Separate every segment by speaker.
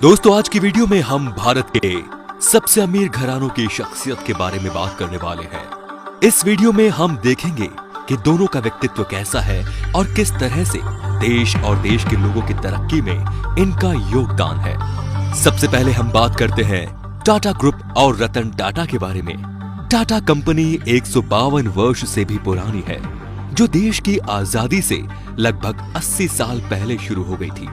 Speaker 1: दोस्तों, आज की वीडियो में हम भारत के सबसे अमीर घरानों की शख्सियत के बारे में बात करने वाले हैं। इस वीडियो में हम देखेंगे कि दोनों का व्यक्तित्व कैसा है और किस तरह से देश और देश के लोगों की तरक्की में इनका योगदान है। सबसे पहले हम बात करते हैं टाटा ग्रुप और रतन टाटा के बारे में। टाटा कंपनी 152 वर्ष से भी पुरानी है, जो देश की आजादी से लगभग 80 साल पहले शुरू हो गई थी।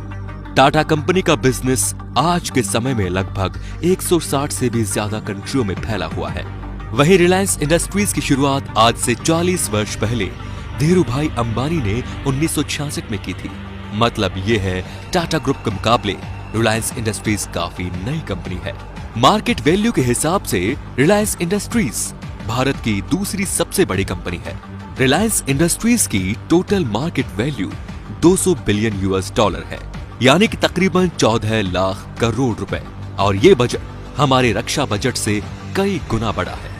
Speaker 1: टाटा कंपनी का बिजनेस आज के समय में लगभग 160 से भी ज्यादा कंट्रियों में फैला हुआ है। वहीं रिलायंस इंडस्ट्रीज की शुरुआत आज से 40 वर्ष पहले धीरूभाई अंबानी ने 1966 में की थी। मतलब ये है, टाटा ग्रुप के मुकाबले रिलायंस इंडस्ट्रीज काफी नई कंपनी है। मार्केट वैल्यू के हिसाब से रिलायंस इंडस्ट्रीज भारत की दूसरी सबसे बड़ी कंपनी है। रिलायंस इंडस्ट्रीज की total market value 200 billion US$ है, यानी कि तकरीबन 14 लाख करोड़ रुपए, और ये बजट हमारे रक्षा बजट से कई गुना बड़ा है।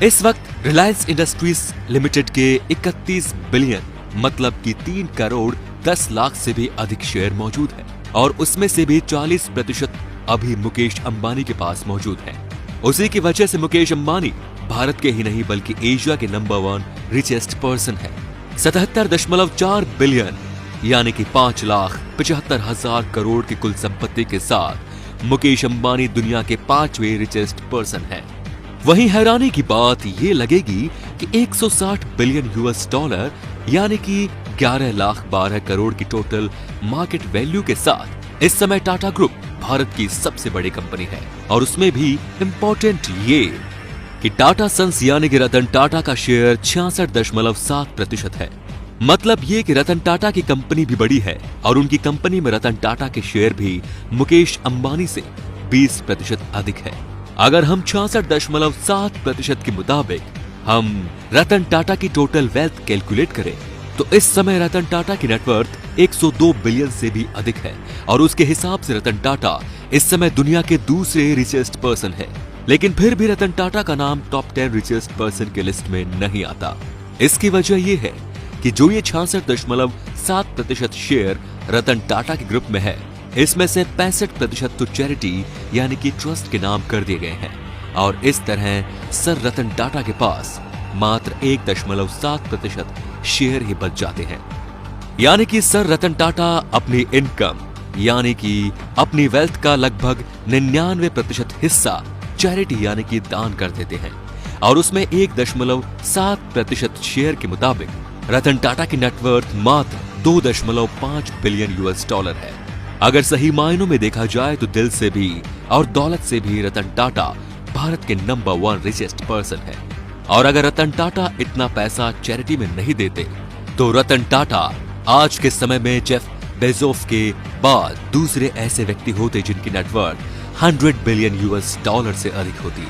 Speaker 1: इस वक्त रिलायंस इंडस्ट्रीज लिमिटेड के 31 बिलियन मतलब कि 3 करोड़ 10 लाख से भी अधिक शेयर मौजूद है, और उसमें से भी 40% अभी मुकेश अंबानी के पास मौजूद है। उसी की वजह से मुकेश अंबानी भारत के ही नहीं बल्कि एशिया के नंबर 1 रिचेस्ट पर्सन है। 77.4 बिलियन यानी कि 5,75,000 करोड़ की कुल संपत्ति के साथ मुकेश अंबानी दुनिया के 5वें रिचेस्ट पर्सन हैं। वहीं हैरानी की बात ये लगेगी कि 160 बिलियन US$ यानी कि 11,12 करोड़ की टोटल मार्केट वैल्यू के साथ इस समय टाटा ग्रुप भारत की सबसे बड़ी कंपनी है। और उसमें भी इम्पोर्टेंट ये कि टाटा सन्स यानी कि रतन टाटा का शेयर 66.7% है। मतलब ये कि रतन टाटा की कंपनी भी बड़ी है, और उनकी कंपनी में रतन टाटा के शेयर भी मुकेश अंबानी से 20% अधिक है। अगर हम 66.7% के मुताबिक हम रतन टाटा की टोटल वेल्थ कैलकुलेट करें तो इस समय रतन टाटा की नेटवर्थ 102 बिलियन से भी अधिक है, और उसके हिसाब से रतन टाटा इस समय दुनिया के दूसरे रिचेस्ट पर्सन है। लेकिन फिर भी रतन टाटा का नाम टॉप 10 रिचेस्ट पर्सन के लिस्ट में नहीं आता। इसकी वजह यह है कि जो ये 66.7% शेयर रतन टाटा के ग्रुप में है, इसमें से 65% तो चैरिटी यानी कि ट्रस्ट के नाम कर दिए गए हैं, और इस तरह सर रतन टाटा के पास मात्र 1.7% शेयर ही बच जाते हैं। यानी कि सर रतन टाटा अपनी इनकम यानी कि अपनी वेल्थ का लगभग 99% हिस्सा चैरिटी यानी कि दान कर देते हैं, और उसमें 1.7% शेयर के मुताबिक रतन टाटा की नेटवर्थ मात्र 2.5 बिलियन US$ है। अगर सही मायनों में देखा जाए तो दिल से भी और दौलत से भी रतन टाटा भारत के नंबर 1 रिचेस्ट पर्सन है। और अगर रतन टाटा इतना पैसा चैरिटी में नहीं देते तो रतन टाटा आज के समय में जेफ बेजोस के बाद दूसरे ऐसे व्यक्ति होते जिनकी नेटवर्थ 100 बिलियन US$ से अधिक होती।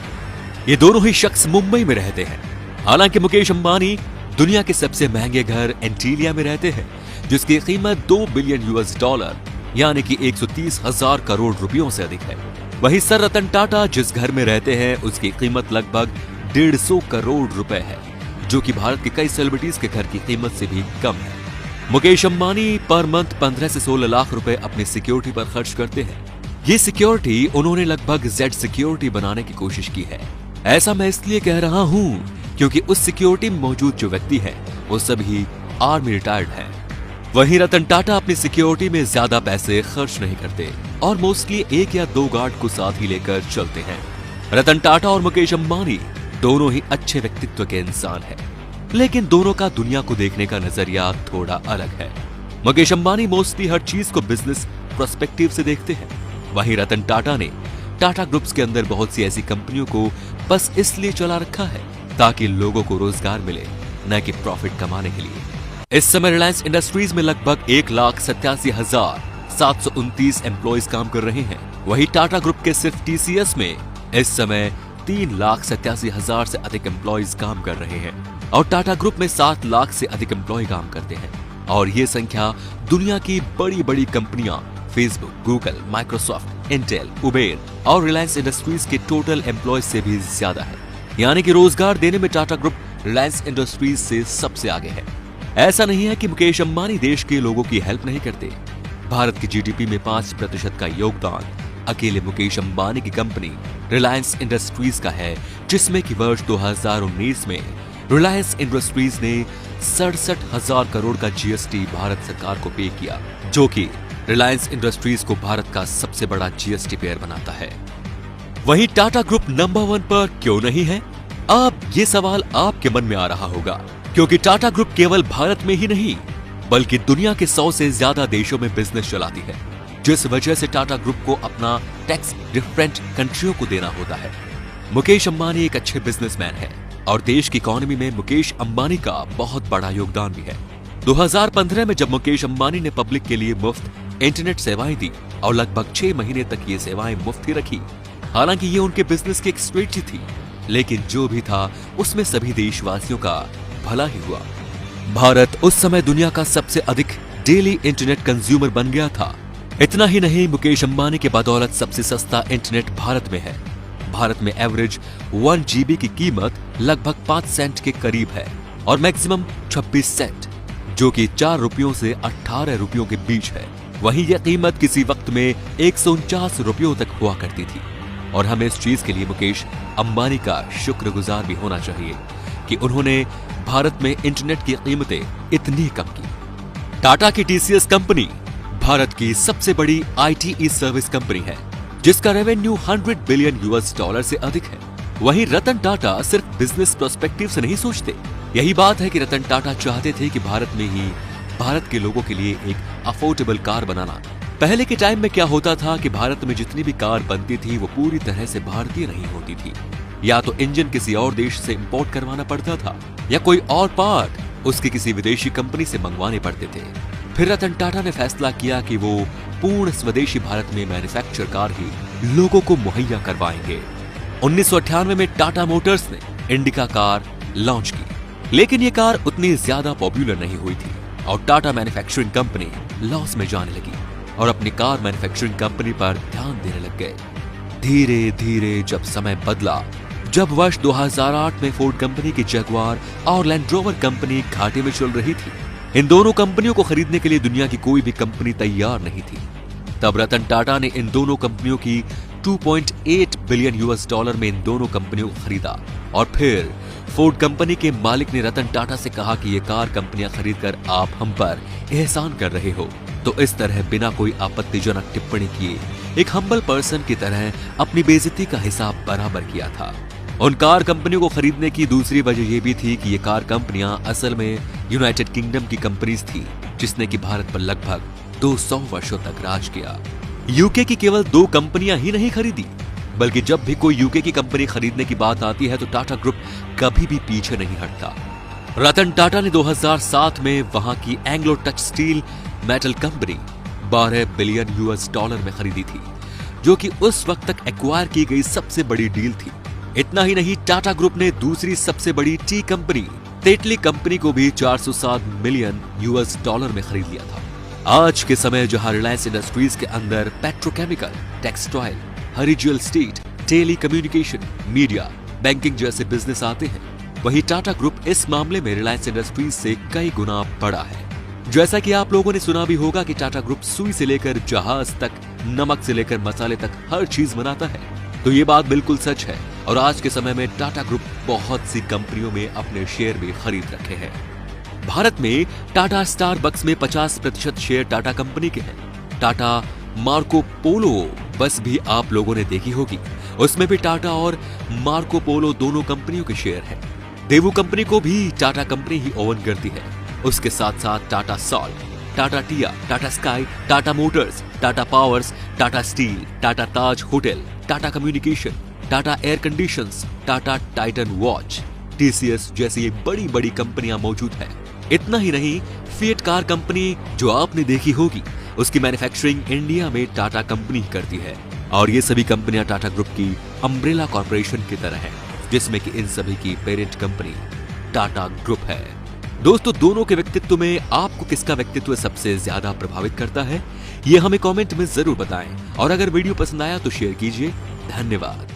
Speaker 1: ये दोनों ही शख्स मुंबई में रहते हैं। हालांकि मुकेश अंबानी दुनिया के सबसे महंगे घर एंटीलिया में रहते हैं, जिसकी कीमत 2 बिलियन US$ यानी कि 130,000 करोड़ रुपयों से अधिक है। वहीं सर रतन टाटा जिस घर में रहते हैं उसकी कीमत लगभग 150 करोड़ रुपए है, जो कि भारत के कई सेलिब्रिटीज के घर की कीमत से भी कम है। मुकेश अंबानी पर मंथ 15 से 16 लाख रुपए अपनी सिक्योरिटी पर खर्च करते हैं। ये सिक्योरिटी उन्होंने लगभग Z सिक्योरिटी बनाने की कोशिश की है। ऐसा मैं इसलिए कह रहा हूँ क्योंकि उस सिक्योरिटी में मौजूद जो व्यक्ति है वो सभी आर्मी रिटायर्ड हैं। वहीं रतन टाटा अपनी सिक्योरिटी में ज्यादा पैसे खर्च नहीं करते, और मोस्टली 1 या 2 गार्ड को साथ ही लेकर चलते हैं। रतन टाटा और मुकेश अंबानी दोनों ही अच्छे व्यक्तित्व के इंसान हैं, लेकिन दोनों का दुनिया को देखने का नजरिया थोड़ा अलग है। मुकेश अंबानी मोस्टली हर चीज को बिजनेस पर्सपेक्टिव से देखते हैं, वहीं रतन टाटा ने टाटा ग्रुप्स के अंदर बहुत सी ऐसी कंपनियों को बस इसलिए चला रखा है ताकि लोगों को रोजगार मिले, न कि प्रॉफिट कमाने के लिए। इस समय रिलायंस इंडस्ट्रीज में लगभग 1,87,729 एम्प्लॉइज काम कर रहे हैं। वहीं टाटा ग्रुप के सिर्फ TCS में इस समय 3,87,000 से अधिक एम्प्लॉइज काम कर रहे हैं, और टाटा ग्रुप में 7 लाख से अधिक एम्प्लॉय काम करते हैं। और ये संख्या दुनिया की बड़ी बड़ी कंपनियां Facebook, Google, Microsoft, Intel, Uber और रिलायंस इंडस्ट्रीज के टोटल एम्प्लॉय से भी ज्यादा है। यानी कि रोजगार देने में टाटा ग्रुप रिलायंस इंडस्ट्रीज से सबसे आगे है। ऐसा नहीं है कि मुकेश अंबानी देश के लोगों की हेल्प नहीं करते। भारत की GDP में 5% का योगदान अकेले मुकेश अंबानी की कंपनी रिलायंस इंडस्ट्रीज का है, जिसमें कि वर्ष 2019 में रिलायंस इंडस्ट्रीज ने 67,000 करोड़ का जीएसटी भारत सरकार को पे किया, जो कि रिलायंस इंडस्ट्रीज को भारत का सबसे बड़ा जीएसटी पेयर बनाता है। वहीं टाटा ग्रुप नंबर 1 पर क्यों नहीं है? अब ये सवाल आपके मन में आ रहा होगा, क्योंकि टाटा ग्रुप केवल भारत में ही नहीं बल्कि दुनिया के 100 से ज्यादा देशों में बिजनेस चलाती है, जिस वजह से टाटा ग्रुप को अपना टैक्स डिफरेंट कंट्रियों को देना होता है। मुकेश अंबानी एक अच्छे बिजनेसमैन है और देश की इकोनॉमी में मुकेश अंबानी का बहुत बड़ा योगदान भी है। 2015 में जब मुकेश अंबानी ने पब्लिक के लिए मुफ्त इंटरनेट सेवाएं दी और लगभग 6 महीने तक ये सेवाएं मुफ्त ही रखी। हालांकि ये उनके बिजनेस की एक स्ट्रेटजी थी, लेकिन जो भी था उसमें सभी देशवासियों का भला ही हुआ। भारत उस समय दुनिया का सबसे अधिक डेली इंटरनेट कंज्यूमर बन गया था। इतना ही नहीं, मुकेश अंबानी के बदौलत सबसे सस्ता इंटरनेट भारत में है। भारत में एवरेज 1 GB की कीमत लगभग 5 सेंट के करीब है और मैक्सिमम 26 सेंट, जो कि 4 रुपयों से 18 रुपयों के बीच है। वहीं यह कीमत किसी वक्त में 149 रुपयों तक हुआ करती थी और हमें इस चीज के लिए मुकेश अंबानी का शुक्रगुजार भी होना चाहिए कि उन्होंने भारत में इंटरनेट की कीमतें इतनी कम की। टाटा की टीसीएस कंपनी भारत की सबसे बड़ी आईटी सर्विस कंपनी है, जिसका रेवेन्यू 100 बिलियन US$ से अधिक है। वहीं रतन टाटा सिर्फ बिजनेस पर्सपेक्टिव से नहीं सोचते। यही बात है कि रतन टाटा चाहते थे कि भारत में ही भारत के लोगों के लिए एक अफोर्डेबल कार बनाना। पहले के टाइम में क्या होता था कि भारत में जितनी भी कार बनती थी वो पूरी तरह से भारतीय नहीं होती थी। या तो इंजन किसी और देश से इंपोर्ट करवाना पड़ता था या कोई और पार्ट उसकी किसी विदेशी कंपनी से मंगवाने पड़ते थे। फिर रतन टाटा ने फैसला किया कि वो पूर्ण स्वदेशी भारत में मैन्युफैक्चर कार ही लोगों को मुहैया करवाएंगे। 1998 में टाटा मोटर्स ने इंडिका कार लॉन्च की, लेकिन ये कार उतनी ज्यादा पॉपुलर नहीं हुई थी और टाटा मैन्युफैक्चरिंग कंपनी लॉस में जाने लगी और अपनी कार मैन्युफैक्चरिंग कंपनी पर ध्यान देने लग गए। धीरे धीरे जब समय बदला, जब वर्ष 2008 में फोर्ड कंपनी की जगुआर और लैंड रोवर कंपनी घाटे में चल रही थी, इन दोनों कंपनियों को खरीदने के लिए दुनिया की कोई भी कंपनी तैयार नहीं थी। तब रतन टाटा ने इन दोनों कंपनियों की 2.8 बिलियन US$ में इन दोनों कंपनियों को खरीदा और फिर फोर्ड कंपनी के मालिक ने रतन टाटा से कहा कि ये कार कंपनियां खरीदकर आप हम पर एहसान कर रहे हो। तो इस तरह बिना कोई आपत्तिजनक टिप्पणी किए एक हम्बल पर्सन की तरह अपनी बेइज्जती का हिसाब बराबर किया था। उन कार कंपनियों को खरीदने की दूसरी वजह यह भी थी कि ये कार कंपनियां असल में यूनाइटेड किंगडम की कंपनीज थी, जिसने कि भारत पर लगभग 200 वर्षों तक राज किया। यूके की केवल 2 कंपनियां ही नहीं खरीदी, बल्कि जब भी कोई यूके की कंपनी खरीदने की बात आती है तो टाटा ग्रुप कभी भी पीछे नहीं हटता। रतन टाटा ने 2007 में वहां की Anglo touch steel metal company 12 billion US$ में खरीदी थी, जो कि उस वक्त तक एक्वायर की गई सबसे बड़ी डील थी। इतना ही नहीं, टाटा ग्रुप ने दूसरी सबसे बड़ी टी कंपनी तेतली कंपनी को भी 407 मिलियन US$ में खरीद लिया था। आज के समय जहां रिलायंस इंडस्ट्रीज के अंदर पेट्रोकेमिकल, टेक्सटाइल, हरिजुअल estate, telecommunication, media, banking जैसे बिजनेस आते हैं, वहीं टाटा ग्रुप इस मामले में रिलायंस इंडस्ट्रीज से कई गुना बड़ा है। जैसा कि आप लोगों ने सुना भी होगा कि टाटा ग्रुप सुई से लेकर जहाज तक, नमक से लेकर मसाले तक हर चीज बनाता है, तो ये बात बिल्कुल सच है। और आज के समय में टाटा ग्रुप बहुत सी कंपनियों में अपने शेयर भी खरीद रखे हैं। भारत में टाटा स्टारबक्स में 50% शेयर टाटा कंपनी के हैं। टाटा मार्को पोलो बस भी आप लोगों ने देखी होगी, उसमें भी टाटा और मार्को पोलो दोनों कंपनियों के शेयर हैं। देवू कंपनी को भी टाटा कंपनी ही ओन करती है। उसके साथ साथ Tata salt, Tata tea, Tata Sky, Tata motors, Tata powers, Tata steel, Tata Taj hotel, Tata communication, Tata air conditions, Tata Titan watch, TCS जैसी ये बड़ी बड़ी कंपनियां मौजूद है। इतना ही नहीं, फिएट कार कंपनी जो आपने देखी होगी, उसकी मैन्युफैक्चरिंग इंडिया में टाटा कंपनी करती है। और ये सभी कंपनियां टाटा ग्रुप की अम्ब्रेला कॉर्पोरेशन की तरह है, जिसमें कि इन सभी की पेरेंट कंपनी टाटा ग्रुप है। दोस्तों, दोनों के व्यक्तित्व में आपको किसका व्यक्तित्व सबसे ज्यादा प्रभावित करता है, ये हमें कमेंट में जरूर बताएं। और अगर वीडियो पसंद आया तो शेयर कीजिए। धन्यवाद।